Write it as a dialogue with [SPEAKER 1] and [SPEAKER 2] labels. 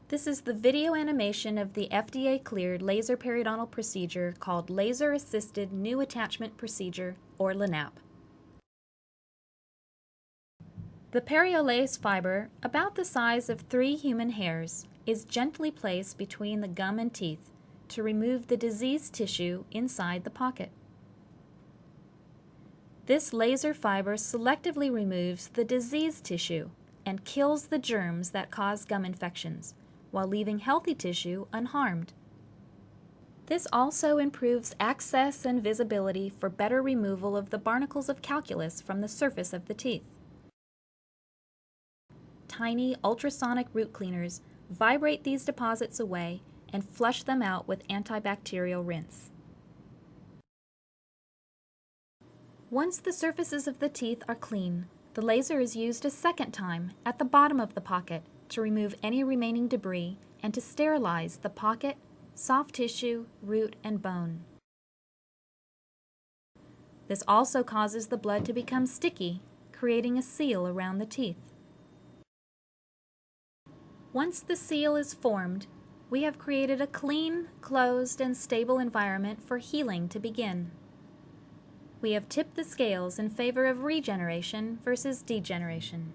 [SPEAKER 1] This is the video animation of the FDA-cleared laser periodontal procedure called Laser-Assisted New Attachment Procedure, or LANAP. The Perio fiber, about the size of 3 human hairs, is gently placed between the gum and teeth to remove the diseased tissue inside the pocket. This laser fiber selectively removes the diseased tissue and kills the germs that cause gum infections, while leaving healthy tissue unharmed. This also improves access and visibility for better removal of the barnacles of calculus from the surface of the teeth. Tiny ultrasonic root cleaners vibrate these deposits away and flush them out with antibacterial rinse. Once the surfaces of the teeth are clean, the laser is used a second time at the bottom of the pocket to remove any remaining debris and to sterilize the pocket, soft tissue, root, and bone. This also causes the blood to become sticky, creating a seal around the teeth. Once the seal is formed, we have created a clean, closed, and stable environment for healing to begin. We have tipped the scales in favor of regeneration versus degeneration.